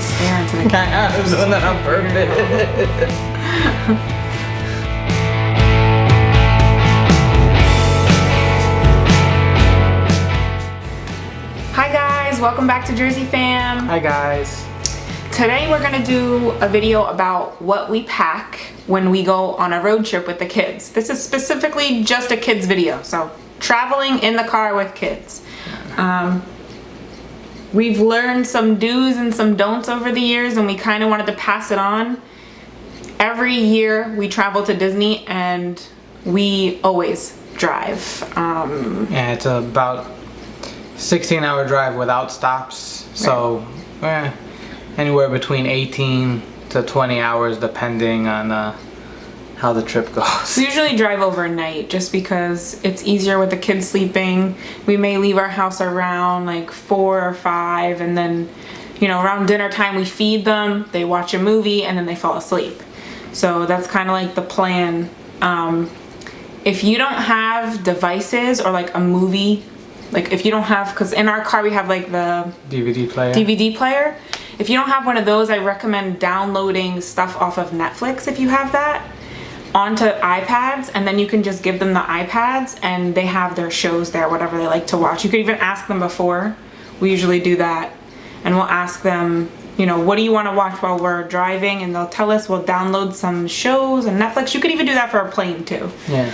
really stare into the camera. I was doing that on purpose. Hi guys, welcome back to Jersey Fam. Hi guys. Today we're gonna do a video about what we pack when we go on a road trip with the kids. This is specifically just a kids video, so traveling in the car with kids. We've learned some do's and some don'ts over the years, and we kind of wanted to pass it on. Every year we travel to Disney and we always drive. Yeah, it's about 16-hour drive without stops, so anywhere between 18 to 20 hours depending on how the trip goes. We usually drive overnight just because it's easier with the kids sleeping. We may leave our house around like 4 or 5, and then, you know, around dinner time we feed them, they watch a movie, and then they fall asleep. So that's kind of like the plan. If you don't have devices or like a movie, like if you don't have, because in our car we have like the DVD player. If you don't have one of those, I recommend downloading stuff off of Netflix if you have that onto iPads, and then you can just give them the iPads and they have their shows there, whatever they like to watch. You could even ask them before. We usually do that, and we'll ask them, you know, what do you want to watch while we're driving, and they'll tell us. We'll download some shows and Netflix. You could even do that for a plane too. Yeah.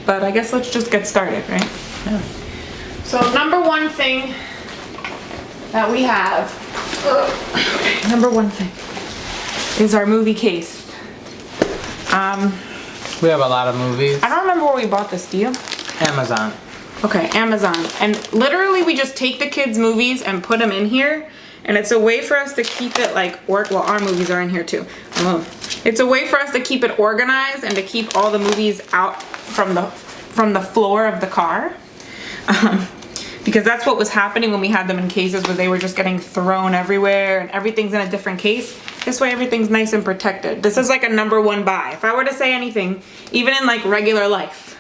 But I guess let's just get started, right? Yeah. So number one thing that we have, number one thing is our movie case. We have a lot of movies. I don't remember where we bought this, do you? Amazon. Okay, Amazon. And literally we just take the kids' movies and put them in here, and it's a way for us to keep it like, well, our movies are in here too. It's a way for us to keep it organized and to keep all the movies out from the floor of the car. Because that's what was happening when we had them in cases, where they were just getting thrown everywhere and everything's in a different case. This way everything's nice and protected. This is like a number one buy. If I were to say anything, even in like regular life,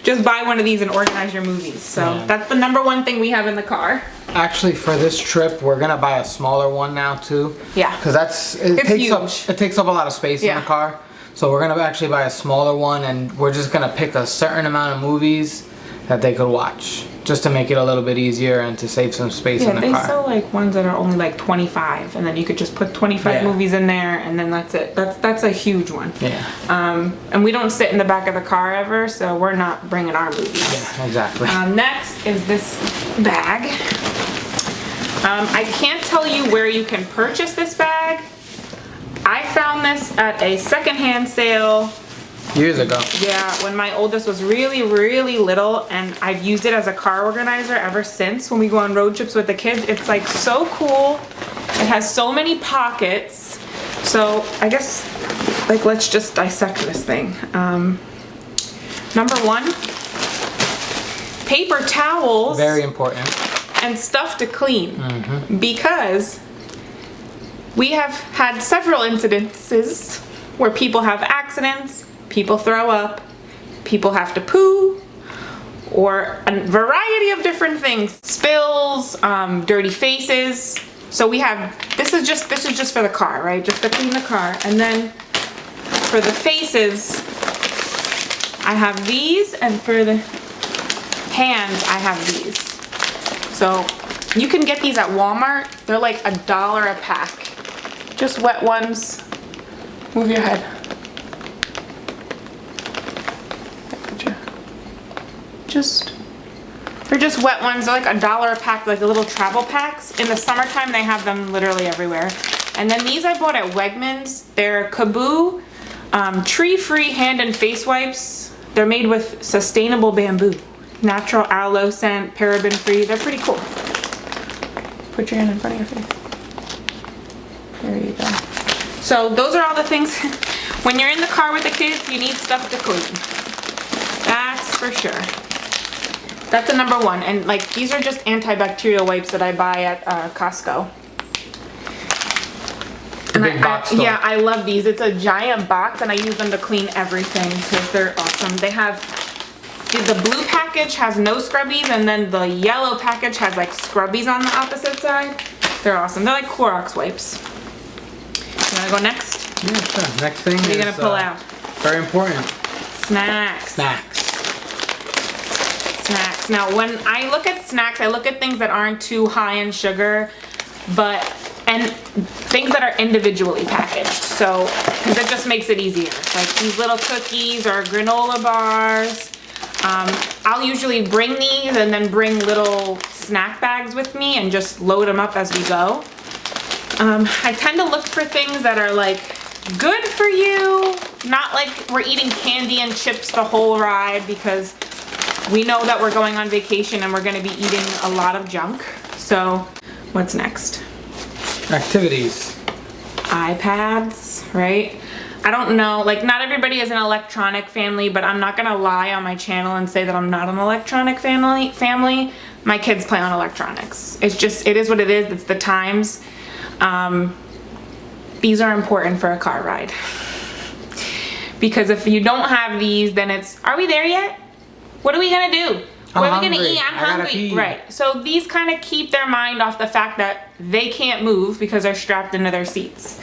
just buy one of these and organize your movies. So that's the number one thing we have in the car. Actually, for this trip, we're gonna buy a smaller one now too. Yeah. Because It's huge. It takes up a lot of space in the car. So we're gonna actually buy a smaller one, and we're just gonna pick a certain amount of movies that they could watch, just to make it a little bit easier and to save some space in the car. Yeah, they sell like ones that are only like 25, and then you could just put 25 movies in there, and then that's it. That's a huge one. Yeah. And we don't sit in the back of the car ever, so we're not bringing our movies. Yeah, exactly. Next is this bag. I can't tell you where you can purchase this bag. I found this at a secondhand sale years ago. Yeah, when my oldest was really, really little, and I've used it as a car organizer ever since when we go on road trips with the kids. It's like so cool. It has so many pockets. So I guess, like, let's just dissect this thing. Number one, paper towels. Very important. And stuff to clean. Because we have had several incidences where people have accidents, people throw up, people have to poo, or a variety of different things. Spills, dirty faces. So we have, this is just for the car, right? Just to clean the car. And then for the faces, I have these, and for the hands, I have these. So you can get these at Walmart. They're like $1 a pack. Just wet ones. Move your head. They're just wet ones. They're like $1 a pack, like the little travel packs. In the summertime, they have them literally everywhere. And then these I bought at Wegmans. They're Kaboo tree-free hand and face wipes. They're made with sustainable bamboo, natural aloe scent, paraben-free. They're pretty cool. Put your hand in front of your face. There you go. So those are all the things. When you're in the car with the kids, you need stuff to clean. That's for sure. That's a number one. And like, these are just antibacterial wipes that I buy at Costco. And big box store. yeah, I love these. It's a giant box, and I use them to clean everything because they're awesome. They have, the blue package has no scrubbies, and then the yellow package has like scrubbies on the opposite side. They're awesome. They're like Clorox wipes. You wanna go next? Yeah, sure. Next thing What are you gonna pull out? Very important. Snacks. Snacks. Snacks. Now, when I look at snacks, I look at things that aren't too high in sugar, and things that are individually packaged. So, because it just makes it easier. Like these little cookies or granola bars. I'll usually bring these and then bring little snack bags with me and just load them up as we go. I tend to look for things that are like good for you, not like we're eating candy and chips the whole ride, because we know that we're going on vacation and we're going to be eating a lot of junk. So what's next? Activities. iPads, right? I don't know, like not everybody is an electronic family, but I'm not gonna lie on my channel and say that I'm not an electronic family. My kids play on electronics. It's just, it is what it is. It's the times. These are important for a car ride. Because if you don't have these, then it's, are we there yet? What are we gonna do? What are we gonna eat? I'm hungry. Right. So these kind of keep their mind off the fact that they can't move because they're strapped into their seats.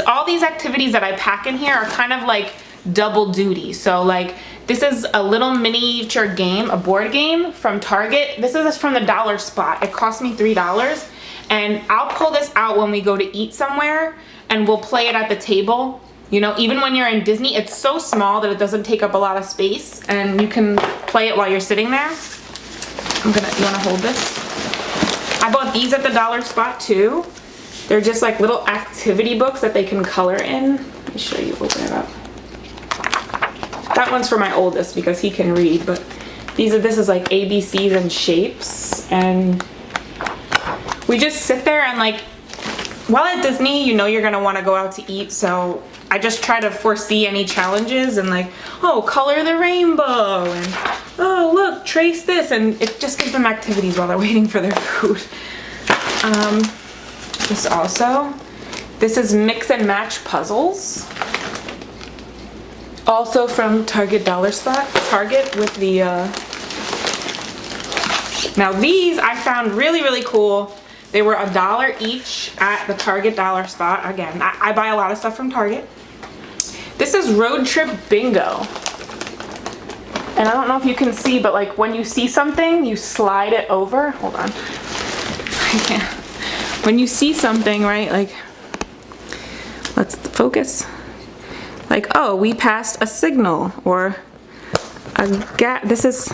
All these activities that I pack in here are kind of like double duty. So like this is a little miniature game, a board game from Target. This is from the Dollar Spot. It cost me $3, and I'll pull this out when we go to eat somewhere and we'll play it at the table. You know, even when you're in Disney, it's so small that it doesn't take up a lot of space, and you can play it while you're sitting there. You wanna hold this? I bought these at the Dollar Spot too. They're just like little activity books that they can color in. Let me show you, open it up. That one's for my oldest because he can read, but this is like ABCs and shapes, and we just sit there and like, while at Disney, you know you're gonna wanna go out to eat, so I just try to foresee any challenges and like, oh, color the rainbow, and oh, look, trace this, and it just gives them activities while they're waiting for their food. This is mix and match puzzles. Also from Target Dollar Spot. Target with the, now these I found really, really cool. They were $1 each at the Target Dollar Spot. Again, I buy a lot of stuff from Target. This is Road Trip Bingo. And I don't know if you can see, but like when you see something, you slide it over. Hold on. I can't. When you see something, right, like, let's focus. Like, oh, we passed a signal, or this is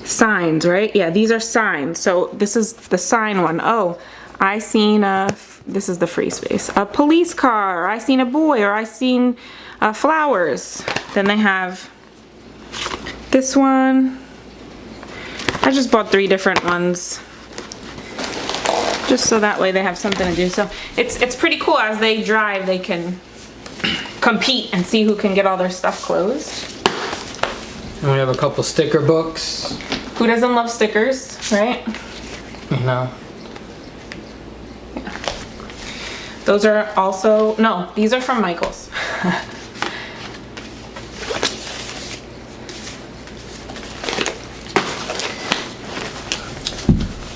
signs, right? Yeah, these are signs. So this is the sign one. Oh, I seen this is the free space. A police car, or I seen a boy, or I seen flowers. Then they have this one. I just bought 3 different ones, just so that way they have something to do. So it's pretty cool. As they drive, they can compete and see who can get all their stuff closed. And we have a couple sticker books. Who doesn't love stickers, right? No. Yeah. Those are also, no, these are from Michaels.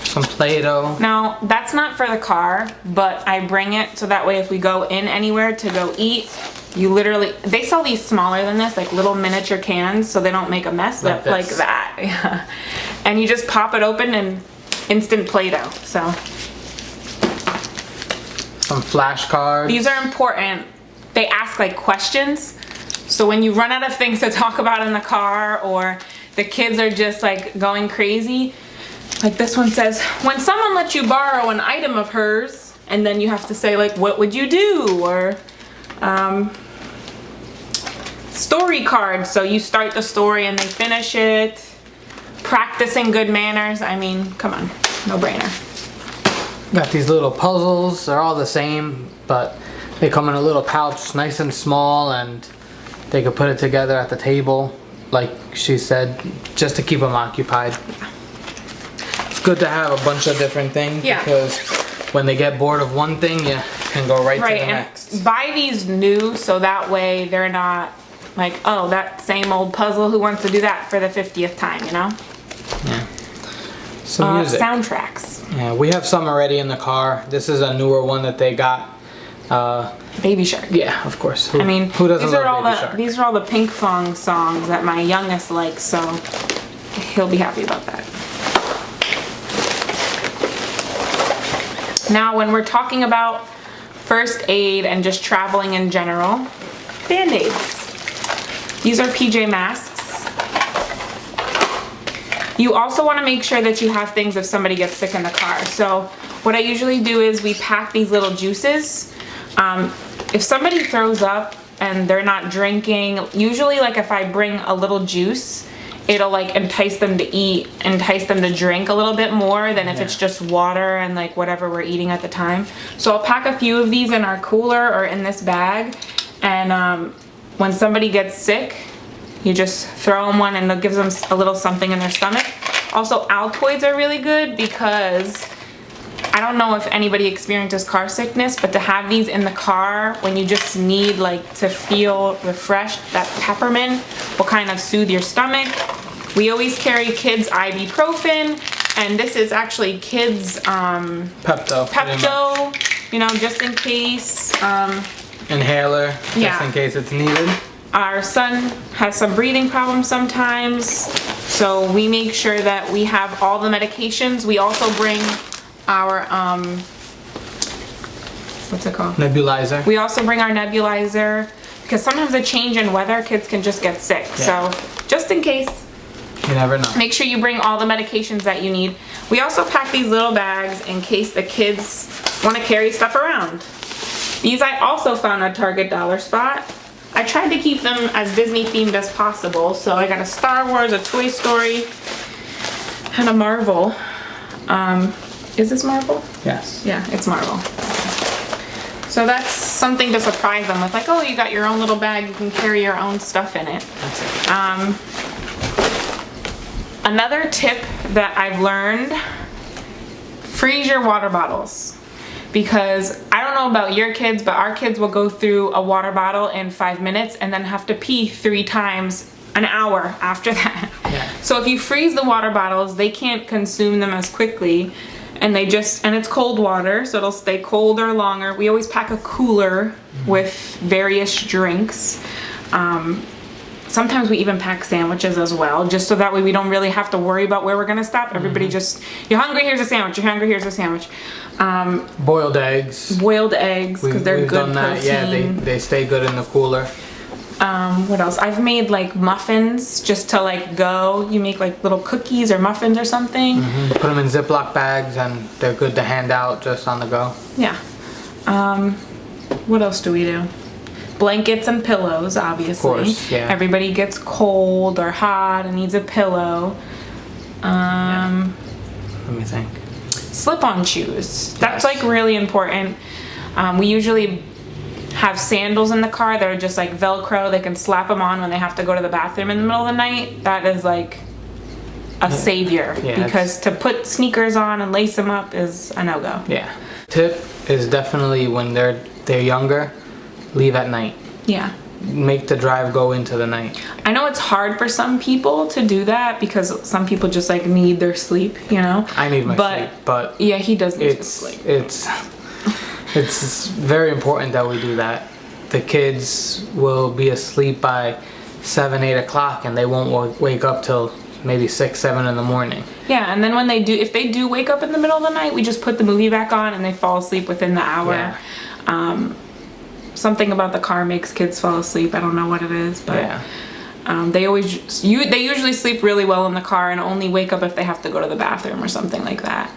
Some Play-Doh. Now, that's not for the car, but I bring it so that way if we go in anywhere to go eat, you literally, they sell these smaller than this, like little miniature cans, so they don't make a mess. Like that. Yeah. And you just pop it open and instant Play-Doh. So some flashcards. These are important. They ask like questions. So when you run out of things to talk about in the car, or the kids are just like going crazy, like this one says, when someone lets you borrow an item of hers, and then you have to say like, what would you do? Or story cards. So you start the story and they finish it. Practicing good manners. I mean, come on, no brainer. Got these little puzzles. They're all the same, but they come in a little pouch, nice and small, and they could put it together at the table, like she said, just to keep them occupied. It's good to have a bunch of different things, because when they get bored of one thing, you can go right to the next. Buy these new, so that way they're not like, oh, that same old puzzle, who wants to do that for the 50th time, you know? Yeah. Some music. Soundtracks. Yeah, we have some already in the car. This is a newer one that they got. Baby Shark. Yeah, of course. Who doesn't these are all love Baby Shark? these are all the Pink Fong songs that my youngest likes, so he'll be happy about that. Now, when we're talking about first aid and just traveling in general, Band-Aids. These are PJ Masks. You also want to make sure that you have things if somebody gets sick in the car. So what I usually do is we pack these little juices. If somebody throws up and they're not drinking, usually like if I bring a little juice, it'll like entice them to eat, entice them to drink a little bit more than if it's just water and like whatever we're eating at the time. So I'll pack a few of these in our cooler or in this bag, and when somebody gets sick, you just throw them one and it gives them a little something in their stomach. Also, Altoids are really good because I don't know if anybody experiences car sickness, but to have these in the car when you just need like to feel refreshed, that peppermint will kind of soothe your stomach. We always carry kids ibuprofen, and this is actually kids Pepto, you know, just in case. Inhaler, just in case it's needed. Our son has some breathing problems sometimes, so we make sure that we have all the medications. We also bring our what's it called? Nebulizer. We also bring our nebulizer because sometimes a change in weather, kids can just get sick. So just in case, you never know. Make sure you bring all the medications that you need. We also pack these little bags in case the kids want to carry stuff around. These I also found at Target Dollar Spot. I tried to keep them as Disney themed as possible, so I got a Star Wars, a Toy Story, and a Marvel. Is this Marvel? Yes. Yeah, it's Marvel. So that's something to surprise them with, like, oh, you got your own little bag, you can carry your own stuff in it. That's it. Another tip that I've learned, freeze your water bottles. Because I don't know about your kids, but our kids will go through a water bottle in 5 minutes and then have to pee 3 times an hour after that. Yeah. So if you freeze the water bottles, they can't consume them as quickly, and it's cold water, so it'll stay colder longer. We always pack a cooler with various drinks. Sometimes we even pack sandwiches as well, just so that way we don't really have to worry about where we're gonna stop. Everybody just, you're hungry, here's a sandwich. You're hungry, here's a sandwich. Boiled eggs. Boiled eggs, because they're we've good done that. protein. Yeah, they stay good in the cooler. What else? I've made like muffins just to like go. You make like little cookies or muffins or something. Put them in Ziploc bags and they're good to hand out just on the go. Yeah. What else do we do? Blankets and pillows, obviously. Of course, yeah. Everybody gets cold or hot and needs a pillow. Let me think. Slip-on shoes. That's like really important. We usually have sandals in the car that are just like Velcro. They can slap them on when they have to go to the bathroom in the middle of the night. That is like a savior, because to put sneakers on and lace them up is a no-go. Yeah. Tip is definitely when they're younger, leave at night. Yeah. Make the drive go into the night. I know it's hard for some people to do that because some people just like need their sleep, you know? I need my sleep, but yeah, he does need his sleep. It's very important that we do that. The kids will be asleep by 7, 8 o'clock and they won't wake up till maybe 6, 7 in the morning. Yeah, and then when they do, if they do wake up in the middle of the night, we just put the movie back on and they fall asleep within the hour. Yeah. Something about the car makes kids fall asleep. I don't know what it is, but they usually sleep really well in the car and only wake up if they have to go to the bathroom or something like that.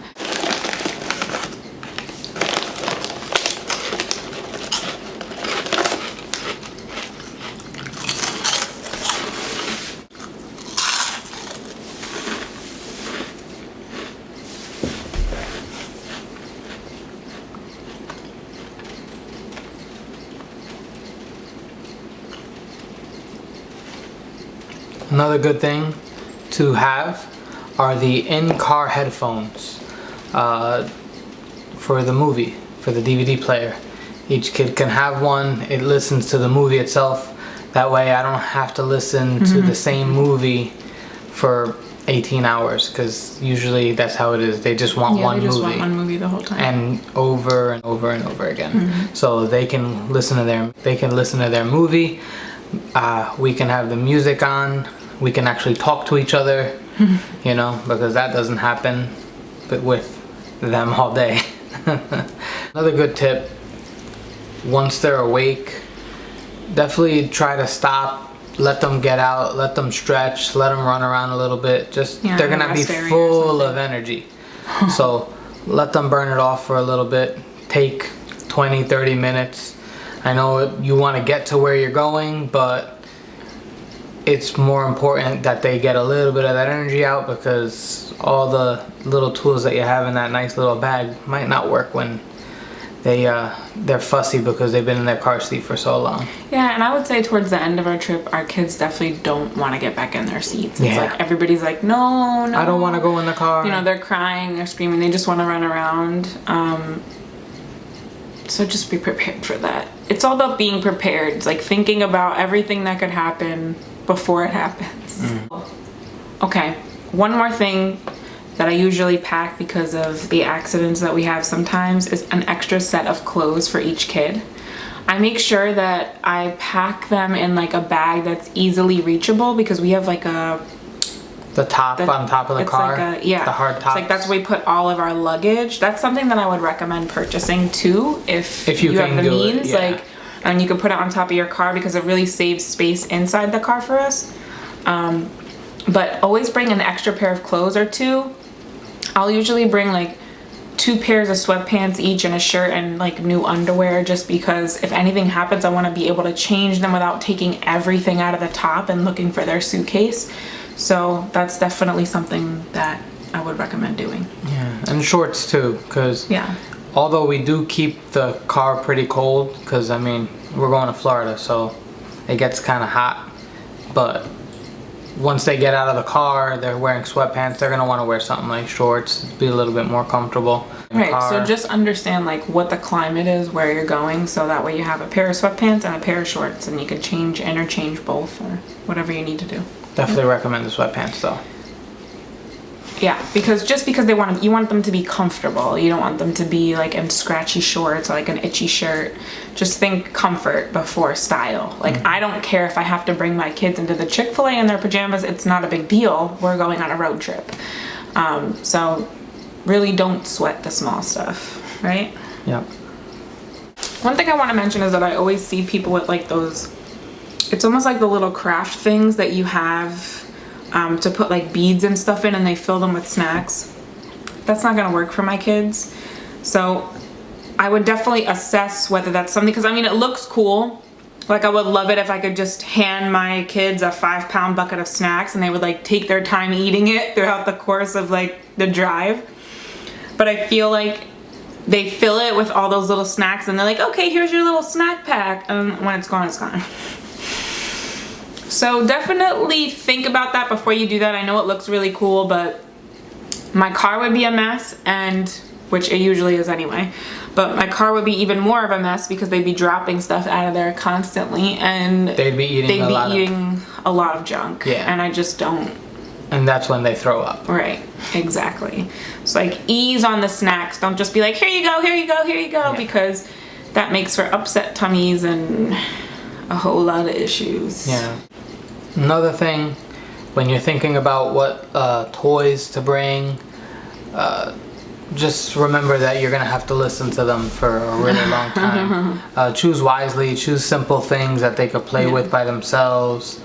Another good thing to have are the in-car headphones for the movie, for the DVD player. Each kid can have one. It listens to the movie itself. That way I don't have to listen to the same movie for 18 hours, because usually that's how it is. They just want Yeah, one they just movie. want one movie the whole time. And over and over and over again. So they can listen to their movie. We can have the music on. We can actually talk to each other, you know, because that doesn't happen with them all day. Another good tip, once they're awake, definitely try to stop. Let them get out, let them stretch, let them run around a little bit. Just they're gonna be full of energy. So let them burn it off for a little bit. Take 20-30 minutes. I know you want to get to where you're going, but it's more important that they get a little bit of that energy out, because all the little tools that you have in that nice little bag might not work when they're fussy because they've been in their car seat for so long. Yeah, and I would say towards the end of our trip, our kids definitely don't want to get back in their seats. It's like everybody's like, no, I don't want to go in the car. You know, they're crying, they're screaming, they just want to run around. So just be prepared for that. It's all about being prepared. It's like thinking about everything that could happen before it happens. Okay, one more thing that I usually pack because of the accidents that we have sometimes is an extra set of clothes for each kid. I make sure that I pack them in like a bag that's easily reachable, because we have like the top on top of the car. Like the hard top. Like that's where we put all of our luggage. That's something that I would recommend purchasing too, if you have the means. Like, and you can put it on top of your car, because it really saves space inside the car for us. But always bring an extra pair of clothes or two. I'll usually bring like 2 pairs of sweatpants each and a shirt and like new underwear, just because if anything happens, I want to be able to change them without taking everything out of the top and looking for their suitcase. So that's definitely something that I would recommend doing. Yeah, and shorts too, because although we do keep the car pretty cold, because I mean we're going to Florida, so it gets kind of hot, but once they get out of the car, they're wearing sweatpants, they're going to want to wear something like shorts, be a little bit more comfortable. Right, so just understand like what the climate is where you're going, so that way you have a pair of sweatpants and a pair of shorts, and you can interchange both, or whatever you need to do. Definitely recommend the sweatpants though. Yeah, because just because you want them to be comfortable. You don't want them to be like in scratchy shorts or like an itchy shirt. Just think comfort before style. Like I don't care if I have to bring my kids into the Chick-fil-A in their pajamas. It's not a big deal. We're going on a road trip. So really don't sweat the small stuff, right? Yeah. One thing I want to mention is that I always see people with like those, it's almost like the little craft things that you have to put like beads and stuff in, and they fill them with snacks. That's not gonna work for my kids. So I would definitely assess whether that's something, because I mean it looks cool. Like I would love it if I could just hand my kids a 5-pound bucket of snacks and they would like take their time eating it throughout the course of like the drive. But I feel like they fill it with all those little snacks and they're like, okay, here's your little snack pack, and when it's gone, it's gone. So definitely think about that before you do that. I know it looks really cool, but my car would be a mess, and which it usually is anyway, but my car would be even more of a mess because they'd be dropping stuff out of there constantly, and they'd be eating a lot of junk. Yeah. And I just don't. And that's when they throw up. Right, exactly. So like ease on the snacks. Don't just be like, here you go, here you go, here you go, because that makes for upset tummies and a whole lot of issues. Yeah. Another thing, when you're thinking about what toys to bring, just remember that you're going to have to listen to them for a really long time. Choose wisely, choose simple things that they could play with by themselves,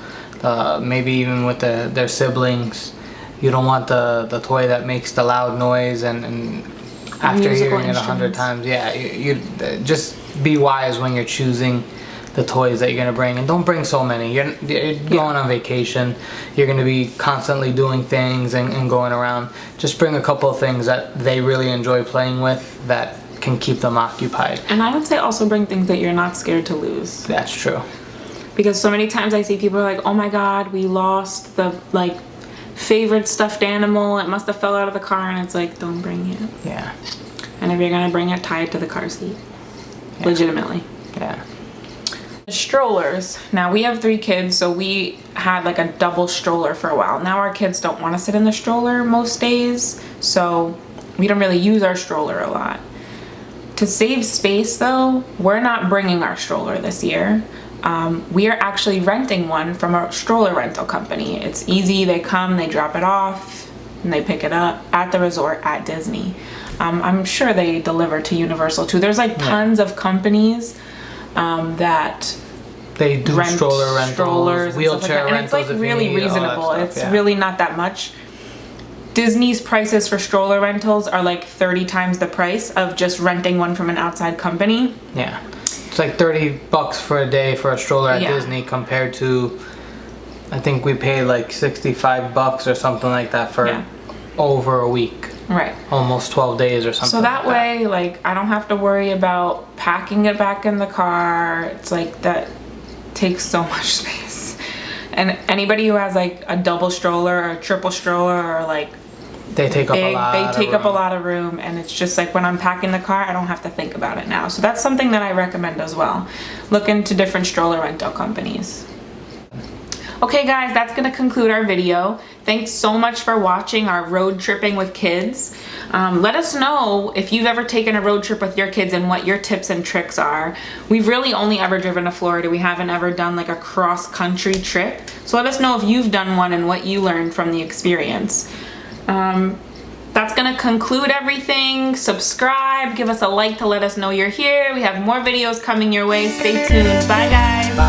maybe even with their siblings. You don't want the toy that makes the loud noise and after hearing it 100 times. Yeah, you just be wise when you're choosing the toys that you're going to bring, and don't bring so many. You're going on vacation, you're going to be constantly doing things and going around. Just bring a couple of things that they really enjoy playing with that can keep them occupied. And I would say also bring things that you're not scared to lose. That's true. Because so many times I see people are like, oh my god, we lost the like favorite stuffed animal, it must have fell out of the car, and it's like, don't bring it. Yeah. And if you're going to bring it, tie it to the car seat. Legitimately. Yeah. Strollers. Now we have 3 kids, so we had like a double stroller for a while. Now our kids don't want to sit in the stroller most days, so we don't really use our stroller a lot. To save space though, we're not bringing our stroller this year. We are actually renting one from a stroller rental company. It's easy, they come, they drop it off, and they pick it up at the resort at Disney. I'm sure they deliver to Universal too. There's like tons of companies that they do rent stroller rentals, strollers, wheelchair and it's rentals. like really reasonable. It's really not that much. Disney's prices for stroller rentals are like 30 times the price of just renting one from an outside company. Yeah, it's like $30 for a day for a stroller at Disney compared to, I think we paid like $65 or something like that for over a week. Right. Almost 12 days or something. So that way, like, I don't have to worry about packing it back in the car. It's like that takes so much space. And anybody who has like a double stroller or a triple stroller or like they take up a lot of room, and it's just like when I'm packing the car, I don't have to think about it now. So that's something that I recommend as well. Look into different stroller rental companies. Okay guys, that's gonna conclude our video. Thanks so much for watching our road tripping with kids. Let us know if you've ever taken a road trip with your kids and what your tips and tricks are. We've really only ever driven to Florida. We haven't ever done like a cross-country trip. So let us know if you've done one and what you learned from the experience. That's gonna conclude everything. Subscribe, give us a like to let us know you're here. We have more videos coming your way. Stay tuned. Bye guys. Bye.